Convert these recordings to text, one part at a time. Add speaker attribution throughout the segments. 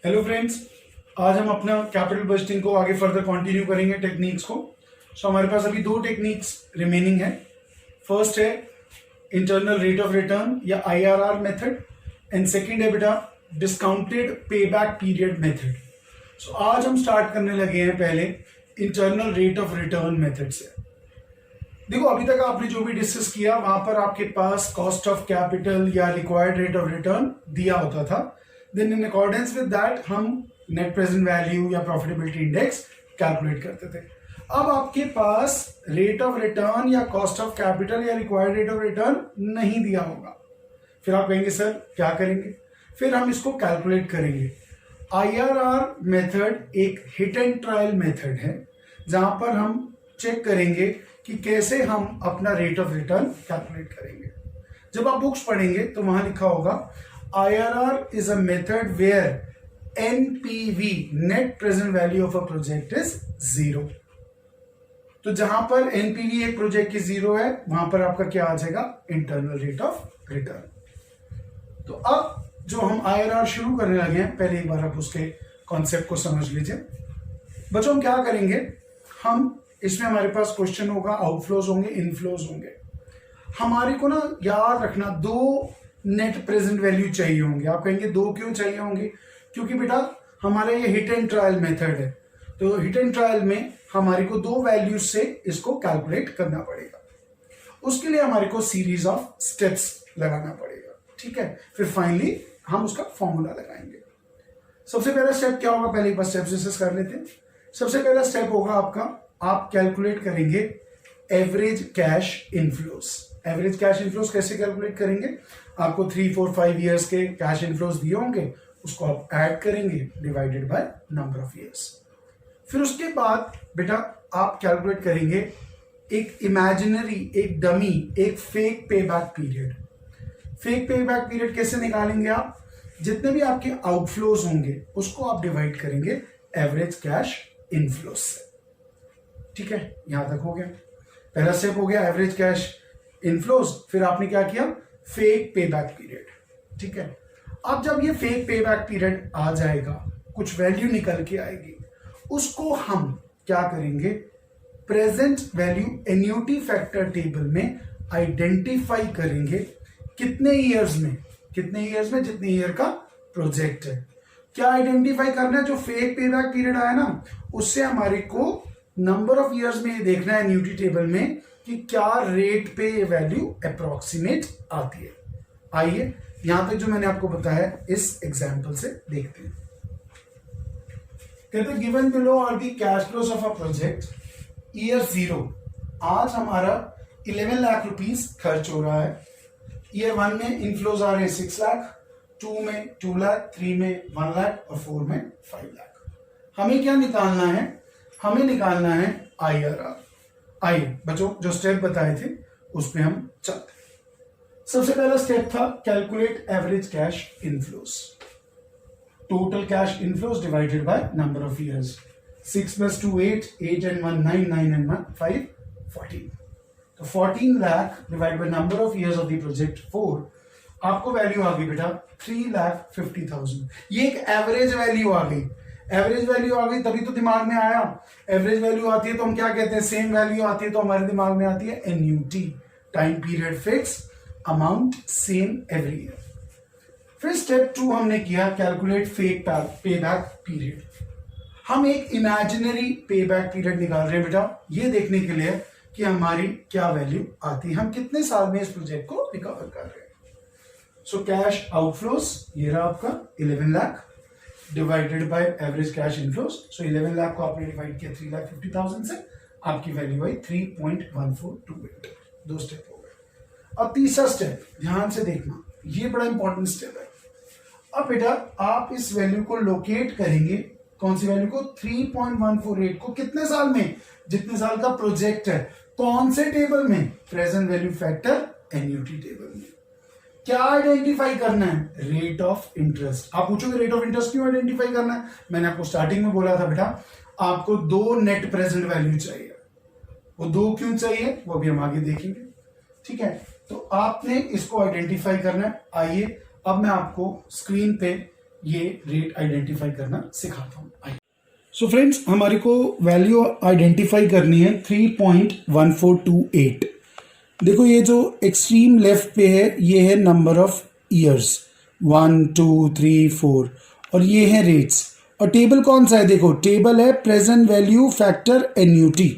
Speaker 1: Hello friends, आज हम अपना कैपिटल बजटिंग को आगे फर्दर कंटिन्यू करेंगे टेक्निक्स को। हमारे पास अभी दो टेक्निक्स रिमेनिंग है। फर्स्ट है इंटरनल रेट ऑफ रिटर्न या आईआरआर मेथड एंड सेकंड है बेटा डिस्काउंटेड पेबैक पीरियड मेथड। आज हम स्टार्ट करने लगे हैं पहले internal rate of return method से। देखो, अभी तक आपने जो भी डिस्कस किया वहां पर आपके पास कॉस्ट ऑफ कैपिटल या रिक्वायर्ड रेट ऑफ रिटर्न दिया होता था। Then in accordance with that हम नेट प्रेजेंट वैल्यू या प्रॉफिटेबिलिटी इंडेक्स कैलकुलेट करते थे। अब आपके पास रेट ऑफ रिटर्न या कॉस्ट ऑफ कैपिटल या रिक्वायर्ड रेट ऑफ रिटर्न नहीं दिया होगा। फिर आप कहेंगे सर क्या करेंगे? फिर हम इसको कैलकुलेट करेंगे। आईआरआर मेथड एक हिट एंड ट्रायल मेथड है जहां पर हम चेक करेंगे कि कैसे हम अपना रेट ऑफ रिटर्न कैलकुलेट करेंगे। जब आप बुक्स पढ़ेंगे तो वहां लिखा होगा IRR is a method where NPV net present value of a project is 0। तो जहां पर NPV एक प्रोजेक्ट की 0 है वहां पर आपका क्या आ जाएगा? Internal rate of return. तो अब जो हम IRR शुरू करने लगे हैं, पहले एक बार आप उसके कॉन्सेप्ट को समझ लीजिए। बच्चों हम क्या करेंगे, हम इसमें हमारे पास क्वेश्चन होगा, आउटफ्लोज होंगे, इनफ्लोज होंगे। हमारे को ना याद रखना दो नेट प्रेजेंट वैल्यू चाहिए होंगे। आप कहेंगे दो क्यों चाहिए होंगे? क्योंकि बेटा हमारा ये हिट एंड ट्रायल मेथड है, तो हिट एंड ट्रायल में हमारे को दो वैल्यूज से इसको कैलकुलेट करना पड़ेगा। उसके लिए हमारे को सीरीज ऑफ स्टेप्स लगाना पड़ेगा, ठीक है। फिर फाइनली हम उसका फॉर्मूला लगाएंगे। सबसे पहला स्टेप क्या होगा, पहले एक बार स्टेप डिस्कस कर लेते हैं। सबसे पहला स्टेप होगा आपका, आप कैलकुलेट करेंगे average cash inflows. Average cash inflows कैसे कैलकुलेट करेंगे? आपको 3, 4, 5 ईयर्स के कैश इनफ्लोज दिए होंगे, उसको आप ऐड करेंगे divided by number of years. फिर उसके बाद बेटा आप कैलकुलेट करेंगे एक इमेजिनरी, एक डमी, एक फेक पे बैक पीरियड। फेक पे बैक पीरियड कैसे निकालेंगे आप? जितने भी आपके आउटफ्लोज होंगे उसको आप डिवाइड करेंगे एवरेज कैश इनफ्लोज से, ठीक है। यहां तक हो गया। पहला स्टेप हो गया एवरेज कैश इनफ्लोज। फिर आपने क्या किया? फेक पे बैक पीरियड, ठीक है। अब जब ये फेक पे बैक पीरियड आ जाएगा, कुछ वैल्यू निकल के आएगी, उसको हम क्या करेंगे? Present value annuity factor table में आइडेंटिफाई करेंगे। कितने ईयर्स में? कितने ईयर्स में? जितने ईयर का प्रोजेक्ट है। क्या आइडेंटिफाई करना है? जो फेक पे बैक पीरियड आया ना, उससे हमारे को नंबर ऑफ ईयर्स में देखना है एन्युटी टेबल में कि क्या रेट पे ये वैल्यू अप्रोक्सीमेट आती है। आइए यहां तक जो मैंने आपको बताया इस एग्जांपल से देखते हैं। कहते given below are the cash flows of a project year 0। आज हमारा 11 लाख रुपीस खर्च हो रहा है। ईयर 1 में इनफ्लोज आ रहे हैं 6 लाख, 2 में 2 लाख, 3 में 1 लाख और 4 में 5 लाख। हमें क्या निकालना है? हमें निकालना है आईआरआर। आइए बच्चों जो स्टेप बताए थे उस पे हम चलते हैं। सबसे पहला स्टेप था calculate average cash inflows. Total cash inflows divided by number of years. 6 + 2 8, 8 and 1 9, 9 and 1 5, 14। तो 14 lakh divide by number of years of the project 4, आपको वैल्यू आ गई बेटा 3,50,000। ये एक एवरेज वैल्यू आ गई। एवरेज वैल्यू आ गई तभी तो दिमाग में आया। एवरेज वैल्यू आती है तो हम क्या कहते हैं? सेम वैल्यू आती है तो हमारे दिमाग में आती है annuity, time period fix, amount same every year. फिर स्टेप 2 हमने किया कैलकुलेट फेक पे बैक पीरियड। हम एक इमेजिनरी पे बैक पीरियड निकाल रहे हैं बेटा, ये देखने के लिए कि हमारी क्या वैल्यू आती है, हम कितने साल में इस प्रोजेक्ट को रिकवर कर रहे हैं। सो कैश आउटफ्लोज ये रहा आपका 11 lakh divided by average cash inflows. So 11 lakh को आपने डिवाइड किया 3,50,000 से, आपकी वैल्यू आई 3.1428। दो स्टेप हो गए। अब तीसरा स्टेप ध्यान से देखना, ये बड़ा इंपॉर्टेंट स्टेप है। अब बेटा आप इस वैल्यू को लोकेट करेंगे, कौन सी वैल्यू को? 3.148 को कितने साल में? जितने साल का प्रोजेक्ट है। कौन से टेबल में? Present value factor annuity table में। क्या आइडेंटिफाई करना है? Rate of interest. आप पूछोगे रेट ऑफ इंटरेस्ट क्यों आइडेंटिफाई करना है? मैंने आपको स्टार्टिंग में बोला था बेटा आपको दो नेट प्रेजेंट वैल्यू चाहिए। वो दो क्यों चाहिए वो भी हम आगे देखेंगे, ठीक है। तो आपने इसको आइडेंटिफाई करना है। आइए अब मैं आपको स्क्रीन पे ये रेट आइडेंटिफाई करना सिखाता हूँ। सो फ्रेंड्स, हमारे को वैल्यू आइडेंटिफाई करनी है 3.1428। देखो ये जो एक्सट्रीम लेफ्ट पे है ये है नंबर ऑफ ईयर्स 1 2 3 4 और ये है रेट्स। और टेबल कौन सा है? देखो टेबल है प्रेजेंट वैल्यू फैक्टर एन्यूटी।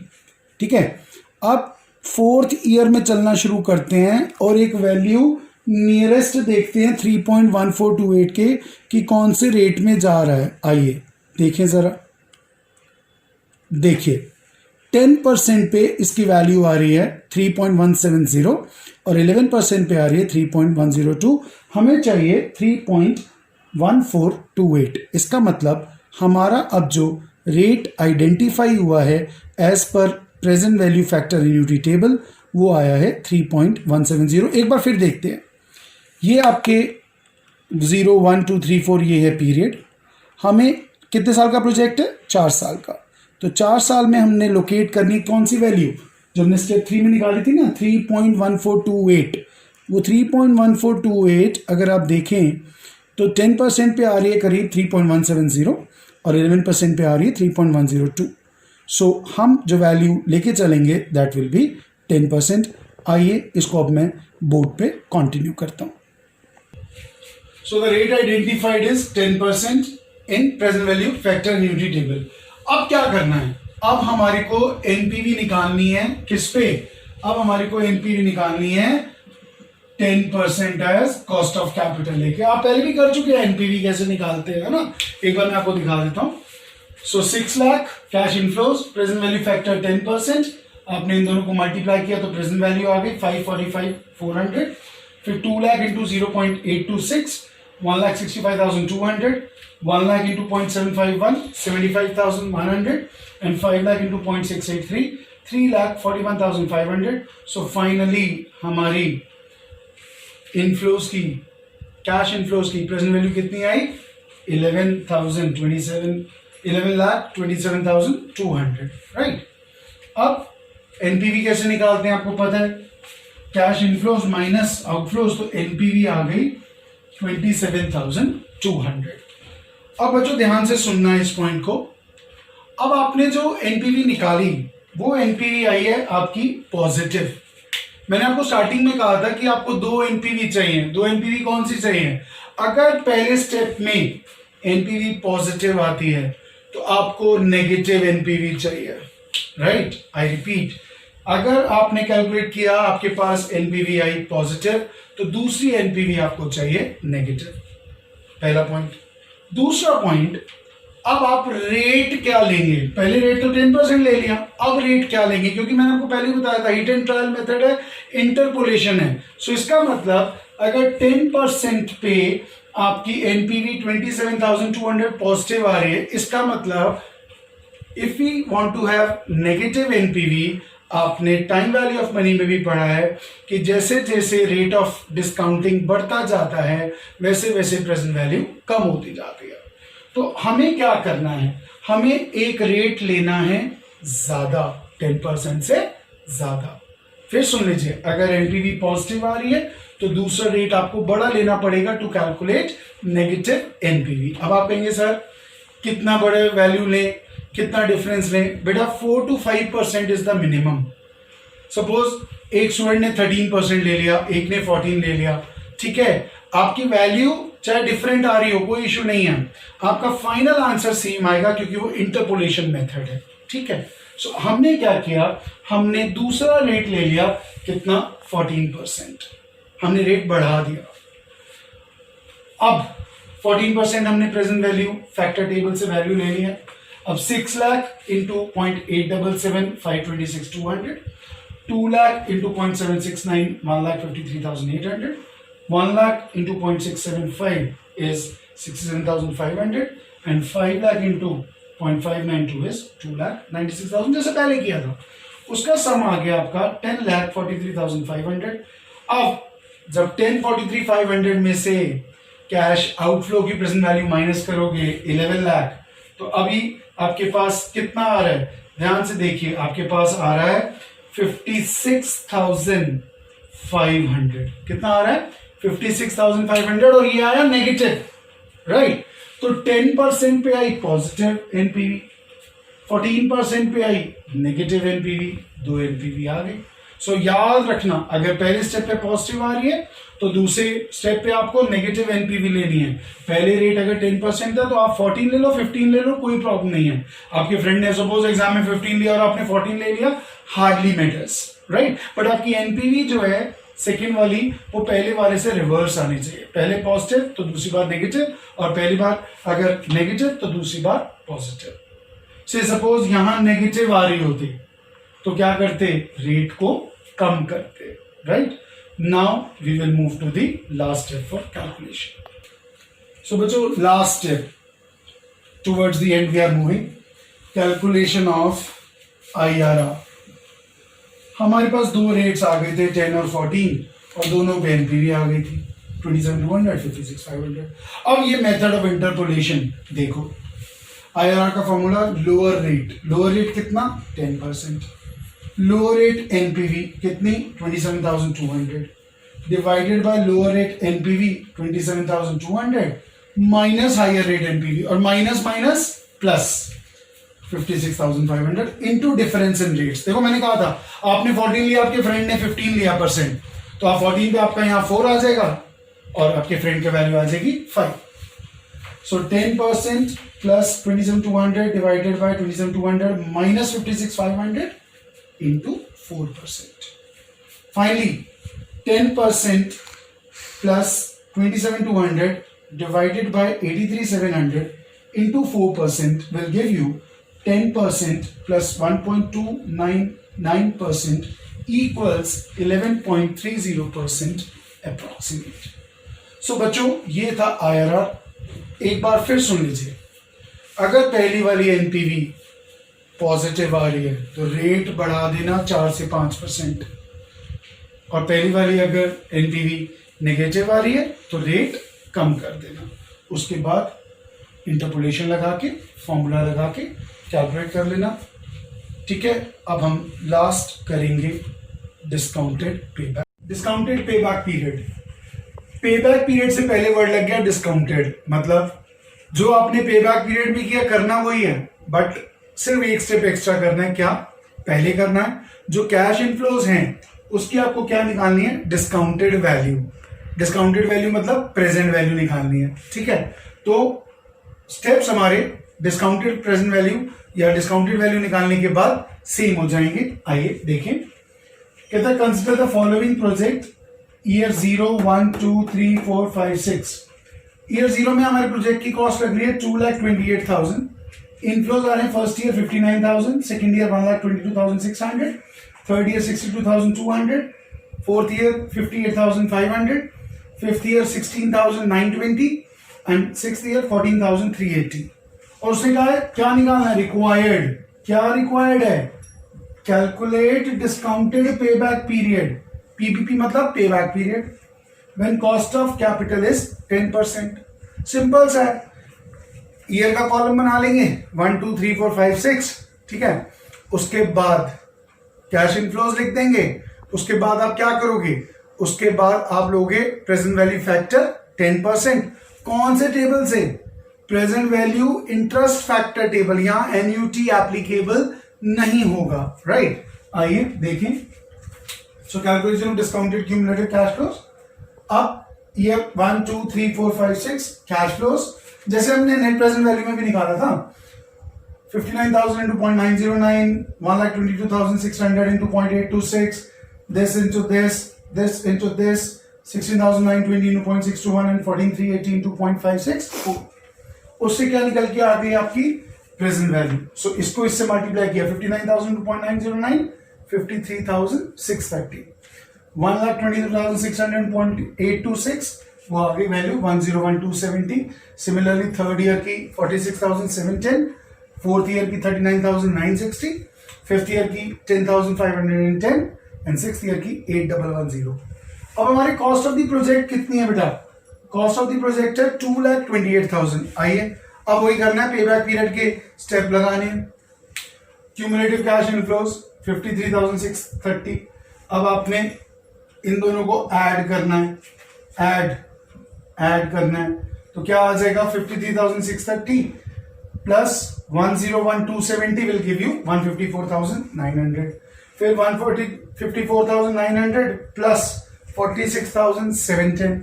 Speaker 1: ठीक है, अब 4th ईयर में चलना शुरू करते हैं और एक वैल्यू नियरेस्ट देखते हैं 3.1428 के कि कौन से रेट में जा रहा है। आइए देखें ज़रा, देखिए 10% पे इसकी वैल्यू आ रही है 3.170 और 11% पे आ रही है 3.102। हमें चाहिए 3.1428। इसका मतलब हमारा अब जो रेट आइडेंटिफाई हुआ है एज पर present value factor annuity table वो आया है 3.170। एक बार फिर देखते हैं, ये आपके 0 1 2 3 4 ये है पीरियड। हमें कितने साल का प्रोजेक्ट है? 4 साल का। तो 4 साल में हमने लोकेट करनी कौन सी वैल्यू जो हमने स्टेप 3 में निकाली थी ना, 3.1428। वो 3.1428 अगर आप देखें तो 10% पे आ रही है करीब 3.170 और 11% पे आ रही है 3.102। सो हम जो वैल्यू लेके चलेंगे दैट विल बी 10%। आइए इसको अब मैं बोर्ड पे कंटिन्यू करता हूँ। So the rate identified is 10% in present value factor annuity table. अब क्या करना है? अब हमारे को एनपीवी निकालनी है किस पे? अब हमारे को एनपीवी निकालनी है 10% एज कॉस्ट ऑफ कैपिटल लेके। आप पहले भी कर चुके हैं एनपीवी कैसे निकालते हैं ना, एक बार मैं आपको दिखा देता हूं। सो 6 lakh cash inflows, present value factor 10%। आपने इन दोनों को मल्टीप्लाई किया तो प्रेजेंट वैल्यू आ गई 545,400। फिर 2 lakh into 0.826 1,65,200, 1 lakh into 0.751 75,100 and 5 lakh into 0.683 3,41,500। So finally हमारी इनफ्लोज की कैश इनफ्लोज की प्रेजेंट वैल्यू कितनी आई? 11,27,200। राइट। अब एनपीवी कैसे निकालते हैं आपको पता है, कैश इनफ्लोज माइनस आउटफ्लोज, तो एनपीवी आ गई 27,200। अब बच्चों ध्यान से सुनना है इस पॉइंट को। अब आपने जो एनपीवी निकाली वो एनपीवी आई है आपकी पॉजिटिव। मैंने आपको स्टार्टिंग में कहा था कि आपको 2 एनपीवी चाहिए। 2 एनपीवी कौन सी चाहिए? अगर पहले स्टेप में एनपीवी पॉजिटिव आती है तो आपको नेगेटिव एनपीवी चाहिए। राइट, आई रिपीट, अगर आपने कैलकुलेट किया आपके पास एनपीवी आई पॉजिटिव तो दूसरी एनपीवी आपको चाहिए नेगेटिव। पहला पॉइंट। दूसरा पॉइंट, अब आप रेट क्या लेंगे? पहले रेट तो 10% ले लिया, अब रेट क्या लेंगे? क्योंकि मैंने आपको पहले बताया था हिट एंड ट्रायल मेथड है, इंटरपोलेशन है। सो इसका मतलब अगर 10% पे आपकी एनपीवी 27,200 पॉजिटिव आ रही है, इसका मतलब if we want to have negative NPV, आपने टाइम वैल्यू ऑफ मनी में भी पढ़ा है कि जैसे जैसे रेट ऑफ डिस्काउंटिंग बढ़ता जाता है वैसे वैसे प्रेजेंट वैल्यू कम होती जाती है। तो हमें क्या करना है? हमें एक रेट लेना है ज्यादा, 10% से ज्यादा। फिर सुन लीजिए, अगर एनपीवी पॉजिटिव आ रही है तो दूसरा रेट आपको बड़ा लेना पड़ेगा टू कैलकुलेट नेगेटिव एनपीवी। अब आप कहेंगे सर कितना बड़े वैल्यू लें, कितना डिफरेंस लें? बेटा 4 to 5% is the minimum. Suppose एक स्टूडेंट ने 13% ले लिया, एक ने 14 ले लिया, ठीक है, आपकी वैल्यू चाहे डिफरेंट आ रही हो कोई इशू नहीं है, आपका फाइनल आंसर सेम आएगा क्योंकि वो इंटरपोलेशन मेथड है। ठीक है, सो हमने क्या किया, हमने दूसरा रेट ले लिया, कितना? 14%। हमने रेट बढ़ा दिया। अब 14% हमने प्रेजेंट वैल्यू फैक्टर टेबल से वैल्यू ले लिया। अब 6 lakh into 0.877 526,200, 2 lakh into 0.769 1,53,800, 1 lakh into 0.675 is 67,500 and 5 lakh into 0.592 is 2,96,000 जैसे पहले किया था। उसका सम आ गया आपका 10,43,500। अब जब 10,43,500 में से कैश आउटफ्लो की प्रेजेंट वैल्यू माइनस करोगे 11 लाख, तो अभी आपके पास कितना आ रहा है? ध्यान से देखिए, आपके पास आ रहा है 56,500। कितना आ रहा है? 56,500 और ये आया नेगेटिव। राइट, तो 10% पे आई पॉजिटिव एनपीवी, 14% पे आई नेगेटिव एनपीवी, 2 एनपीवी आ गई। सो याद रखना, अगर पहले स्टेप पे पॉजिटिव आ रही है तो दूसरे स्टेप पे आपको नेगेटिव एनपीवी लेनी है। पहले रेट अगर 10% था तो आप 14 ले लो, 15 ले लो, कोई प्रॉब्लम नहीं है। आपके फ्रेंड ने सपोज एग्जाम में 15 लिया और आपने 14 ले लिया, हार्डली मैटर्स, राइट। बट आपकी एनपीवी जो है सेकेंड वाली, वो पहले वाले से रिवर्स आनी चाहिए। पहले पॉजिटिव तो दूसरी बार नेगेटिव, और पहली बार अगर नेगेटिव तो दूसरी बार पॉजिटिव। से सपोज यहां नेगेटिव आ रही होती तो क्या करते, रेट को कम करते, right. Now we will move to the last step for calculation. So बच्चों, last step towards the end we are moving, calculation of IRR. हमारे पास दो रेट्स आ गए थे 10 और 14, और दोनों पे एनपीवी आ गई थी 27,200, 56,500। अब ये मेथड ऑफ इंटरपोलेशन देखो, आईआरआर का फॉर्मूला लोअर रेट कितना 10%, लोअर रेट एनपीवी कितनी 27,200 divided by lower rate NPV 27,200 minus higher rate NPV, और minus minus plus 56,500 into difference in rates. देखो मैंने कहा था आपने 14 लिया, आपके फ्रेंड ने 15 लिया परसेंट, तो आप 14 पे आपका यहाँ 4 आ जाएगा और आपके फ्रेंड की वैल्यू आ जाएगी 5। सो 10% plus 27,200 divided bye 27,200 minus 56,500 into 4%. Finally, 10% plus 27,200 divided by 83,700 into 4% will give you 10% plus 1.299% equals 11.30% approximate. So बच्चों, ये था IRR। एक बार फिर सुन लीजिए, अगर पहली वाली एनपीवी पॉजिटिव आ रही है तो रेट बढ़ा देना 4 से 5%, और पहली वाली अगर एनपीवी नेगेटिव आ रही है तो रेट कम कर देना। उसके बाद इंटरपोलेशन लगा के, फॉर्मूला लगा के कैलकुलेट कर लेना, ठीक है। अब हम लास्ट करेंगे discounted payback. Discounted payback period, payback period से पहले वर्ड लग गया डिस्काउंटेड, मतलब जो आपने पेबैक पीरियड भी किया करना वही है, बट सिर्फ एक स्टेप एक्स्ट्रा करना है। क्या पहले करना है, जो कैश इनफ्लोज हैं उसकी आपको क्या निकालनी है, डिस्काउंटेड वैल्यू। डिस्काउंटेड वैल्यू मतलब प्रेजेंट वैल्यू निकालनी है, ठीक है। तो स्टेप्स हमारे डिस्काउंटेड प्रेजेंट वैल्यू या डिस्काउंटेड वैल्यू निकालने के बाद सेम हो जाएंगे। आइए देखें, कहता है consider the following project year 0, 1, 2, 3, 4, 5, 6। Year 0 में हमारे प्रोजेक्ट की कॉस्ट लग रही है 2,28,000। इनफ्लोज आ रहे हैं first year 59,000, second year 1,22,600, third year 62,200, fourth year 58,500, fifth year 16,920 and sixth year 14,380। और उसने कहा है क्या निकालना है, रिक्वायर्ड। क्या रिक्वायर्ड है, calculate discounted payback period, PPP मतलब payback period, when cost of capital is 10%। Simple सा है, ईयर का कॉलम बना लेंगे 1, 2, 3, 4, 5, 6, ठीक है। उसके बाद कैश इनफ्लोज लिख देंगे। उसके बाद आप क्या करोगे, उसके बाद आप लोगे प्रेजेंट वैल्यू फैक्टर 10%। कौन से टेबल से, present value interest factor table, यहां एनयूटी एप्लीकेबल नहीं होगा, राइट। आइए देखें, so calculation of discounted cumulated cash flows. अब ईयर 1, 2, 3, 4, 5, 6 कैश फ्लोज जैसे हमने नेट प्रेजेंट वैल्यू में भी निकाला था, 59,000 into 0.909, 1,22,600 into 0.826, this into this into this, 16,920 into 0.621 and 14,380 into 0.564। उससे क्या निकल के आ गई आपकी प्रेजेंट वैल्यू। सो इसको इससे मल्टीप्लाई किया, 59,000 into 0.909, 53,630, 1,22,600 into 0.826, वो आ गई वैल्यू 1,01,270। सिमिलरली थर्ड ईयर की 46,710, फोर्थ ईयर की 39,960, फिफ्थ ईयर की 10,510 एंड सिक्स्थ ईयर की 8,110। अब हमारी कॉस्ट ऑफ द प्रोजेक्ट कितनी है बेटा, कॉस्ट ऑफ द प्रोजेक्ट है 2,28,000। आइए अब वही करना है, पेबैक पीरियड के स्टेप लगाने हैं। Cumulative cash inflows 53,630। अब आपने इन दोनों को ऐड करना है, ऐड करना है। तो क्या आ जाएगा 53,630 प्लस 101,270 विल गिव यू 154,900, फिर 54,900 प्लस 46,710,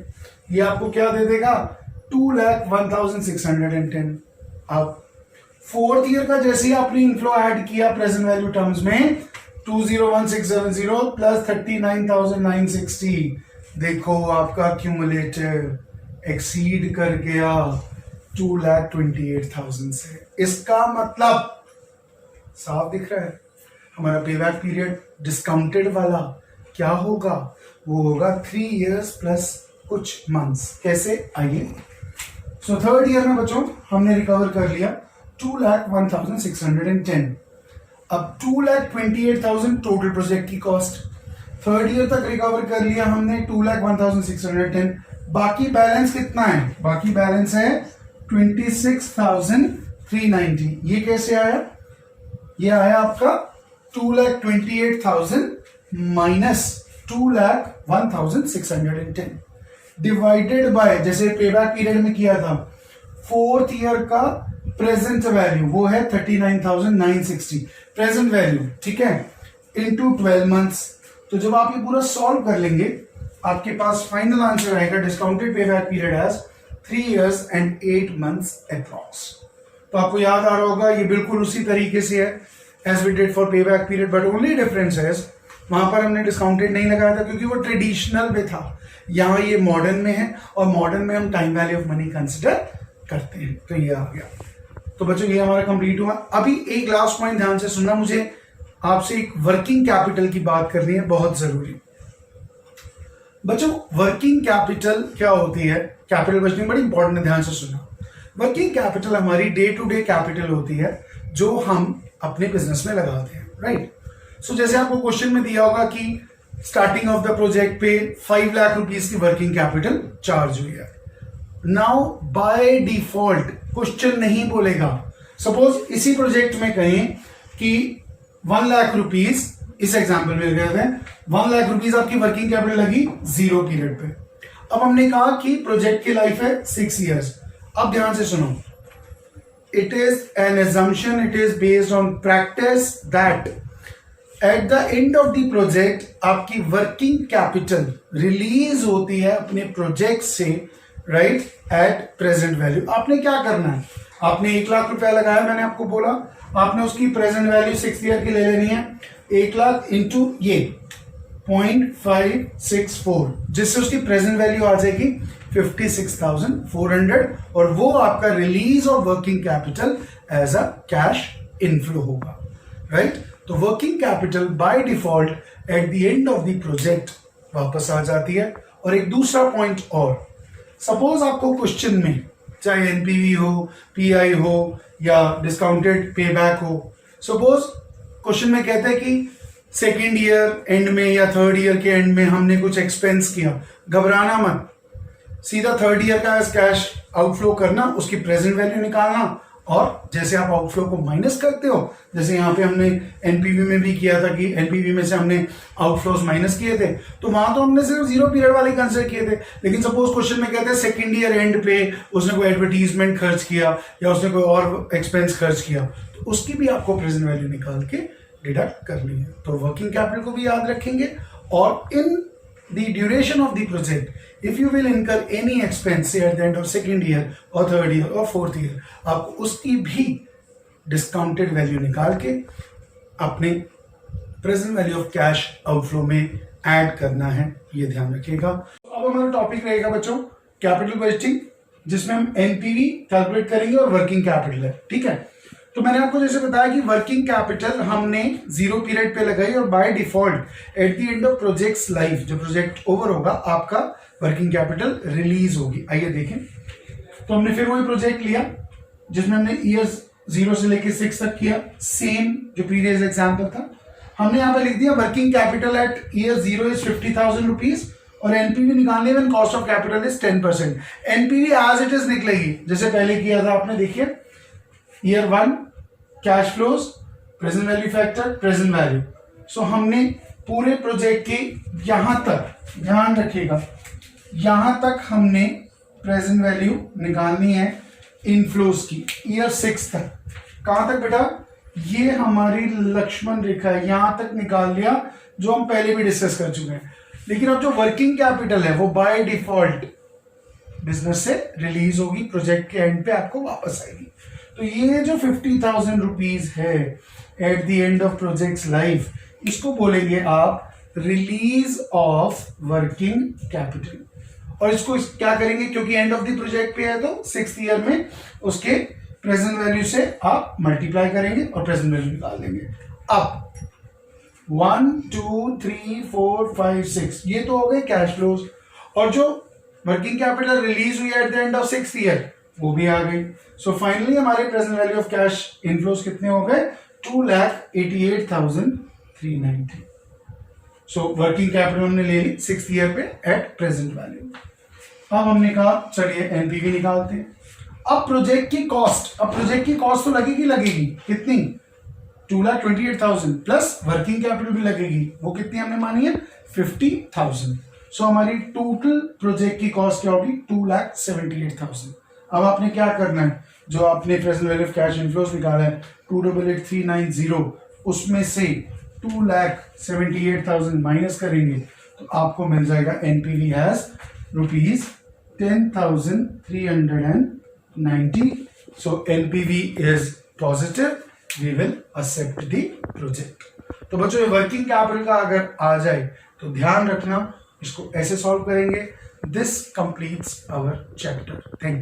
Speaker 1: ये आपको क्या दे देगा 2,01,610। अब फोर्थ ईयर का जैसे ही आपने इनफ्लो ऐड किया प्रेजेंट वैल्यू टर्म्स में 201,670 प्लस 39,960, देखो आपका क्यूमुलेटिव एक्सीड कर गया 2,28,000 से। इसका मतलब साफ दिख रहा है हमारा पेबैक पीरियड डिस्काउंटेड वाला क्या होगा, वो होगा 3 इयर्स प्लस कुछ मंथ्स। कैसे, आइए। सो थर्ड ईयर में बच्चों हमने रिकवर कर लिया 2,01,610। अब 2,28,000 टोटल प्रोजेक्ट की कॉस्ट, थर्ड ईयर तक रिकवर कर लिया हमने 2,01,610। बाकी बैलेंस कितना है, बाकी बैलेंस है 26,390। ये कैसे आया, ये आया आपका 2,28,000 माइनस 2,01,610 डिवाइडेड बाय, जैसे पेबैक पीरियड में किया था, फोर्थ ईयर का प्रेजेंट वैल्यू वो है 39,960 प्रेजेंट वैल्यू, ठीक है, इनटू 12 मंथ्स। तो जब आप ये पूरा सॉल्व कर लेंगे आपके पास फाइनल आंसर आएगा discounted payback period as 3 years and 8 months approx. तो आपको याद आ रहा होगा ये बिल्कुल उसी तरीके से है as we did for payback period, but only difference है वहां पर हमने डिस्काउंटेड नहीं लगाया था क्योंकि वो ट्रेडिशनल में था, यहाँ ये मॉडर्न में है और मॉडर्न में हम time value of money consider करते हैं। तो ये आ गया। तो बच्चों ये हमारा कंप्लीट हुआ। अभी एक लास्ट पॉइंट ध्यान से सुनना, मुझे आपसे एक वर्किंग कैपिटल की बात करनी है, बहुत जरूरी। बच्चों वर्किंग कैपिटल क्या होती है, कैपिटल बजटिंग बड़ी इंपॉर्टेंट है, ध्यान से सुनना। वर्किंग कैपिटल हमारी डे टू डे कैपिटल होती है जो हम अपने बिजनेस में लगाते हैं, राइट। सो जैसे आपको क्वेश्चन में दिया होगा कि स्टार्टिंग ऑफ द प्रोजेक्ट पे 5 लाख रुपीस की वर्किंग कैपिटल चार्ज हुई है। नाउ बाय डिफॉल्ट क्वेश्चन नहीं बोलेगा, सपोज इसी प्रोजेक्ट में कहें कि 1 लाख रुपीस, इस एग्जांपल में गए थे 1 लाख रुपीस आपकी वर्किंग कैपिटल लगी 0 पीरियड पे। अब हमने कहा कि प्रोजेक्ट की लाइफ है 6 इयर्स। अब ध्यान से सुनो, it is an assumption, it is based on practice that at the end of the project आपकी वर्किंग कैपिटल रिलीज होती है अपने प्रोजेक्ट से, राइट, एट प्रेजेंट वैल्यू। आपने क्या करना है, आपने 1 लाख रुपया लगाया, मैंने आपको बोला आपने उसकी प्रेजेंट वैल्यू 6 ईयर की ले लेनी है। 1 लाख इंटू ये 0.564, जिससे उसकी प्रेजेंट वैल्यू आ जाएगी 56,400 और वो आपका release of working capital as a cash inflow होगा, राइट। तो working capital by default at the end of the project वापस आ जाती है। और एक दूसरा पॉइंट और, सपोज आपको क्वेश्चन में चाहे एनपीवी हो, पीआई हो या डिस्काउंटेड पेबैक हो, सपोज क्वेश्चन में कहते हैं कि सेकेंड ईयर एंड में या थर्ड ईयर के एंड में हमने कुछ एक्सपेंस किया, घबराना मत, सीधा थर्ड ईयर का कैश आउटफ्लो करना, उसकी प्रेजेंट वैल्यू निकालना, और जैसे आप आउटफ्लो को माइनस करते हो, जैसे यहाँ पे हमने एनपीवी में भी किया था कि एनपीवी में से हमने आउटफ्लोज माइनस किए थे, तो वहां तो हमने सिर्फ 0 पीरियड वाले कंसिडर किए थे। लेकिन सपोज क्वेश्चन में कहते हैं सेकेंड ईयर एंड पे उसने कोई एडवर्टीजमेंट खर्च किया या उसने कोई और एक्सपेंस खर्च किया, तो उसकी भी आपको प्रेजेंट वैल्यू निकाल के डिडक्ट करनी है। तो वर्किंग कैपिटल को भी याद रखेंगे, और in the duration of the project if you will incur any expense say at the end of second year or third year or fourth year, आपको उसकी भी डिस्काउंटेड वैल्यू निकाल के अपने present value of cash outflow में add करना है, ये ध्यान रखिएगा। अब हमारा टॉपिक रहेगा बच्चों कैपिटल बजटिंग, जिसमें हम एनपीवी कैलकुलेट करेंगे और वर्किंग कैपिटल है, ठीक है। तो मैंने आपको जैसे बताया कि वर्किंग कैपिटल हमने 0 पीरियड पे लगाई और bye default at the end of projects life, जो प्रोजेक्ट ओवर होगा आपका वर्किंग कैपिटल रिलीज होगी। आइए देखें, तो हमने फिर वही प्रोजेक्ट लिया जिसमें हमने ईयर्स 0 से लेके 6 तक किया, सेम जो प्रीवियस एग्जाम्पल था। हमने यहाँ पे लिख दिया working capital at year 0 is 50,000 rupees और एनपीवी निकालने में cost of capital is 10%। NPV as it is निकलेगी जैसे पहले किया था आपने, देखिए year 1 cash flows, present value factor, present value. So हमने पूरे प्रोजेक्ट के यहां तक, ध्यान रखिएगा, यहां तक हमने प्रेजेंट वैल्यू निकालनी है इनफ्लोज की ईयर 6 तक। कहां तक बेटा? ये हमारी लक्ष्मण रेखा है, यहां तक निकाल लिया, जो हम पहले भी डिस्कस कर चुके हैं। लेकिन अब जो वर्किंग कैपिटल है वो बाय डिफॉल्ट बिजनेस से रिलीज होगी, प्रोजेक्ट के एंड पे आपको वापस आएगी। तो ये जो 50,000 रुपीज है eight the end of project life, इसको बोलेंगे आप रिलीज ऑफ वर्किंग कैपिटल। और इसको क्या करेंगे, क्योंकि एंड ऑफ द प्रोजेक्ट पे है तो 6th ईयर में उसके प्रेजेंट वैल्यू से आप मल्टीप्लाई करेंगे और प्रेजेंट वैल्यू निकाल देंगे। अब 1 2 3 4 5 6 ये तो हो गए कैश फ्लोज, और जो वर्किंग कैपिटल रिलीज हुई eight the end of 6th year वो भी आ गई। सो फाइनली हमारे present value of cash inflows कितने हो गए? 2,88,390। सो वर्किंग कैपिटल हमने ले ली 6th ईयर पे एट प्रेजेंट वैल्यू। अब हमने कहा चलिए एनपीवी निकालते हैं। अब प्रोजेक्ट की कॉस्ट, तो लगेगी कितनी? 2,28,000 प्लस वर्किंग कैपिटल भी लगेगी, वो कितनी हमने मानी है? 50,000। सो हमारी टोटल प्रोजेक्ट की कॉस्ट क्या होगी? 2,78,000। अब आपने क्या करना है, जो आपने present value of cash inflows निकाला है 2,88,390, उसमें से 2,78,000 माइनस करेंगे तो आपको मिल जाएगा NPV has ₹10,390. So NPV is positive. We will accept the project. तो बच्चों ये वर्किंग कैपिटल का अगर आ जाए तो ध्यान रखना, इसको ऐसे सॉल्व करेंगे. This completes our chapter. Thank you.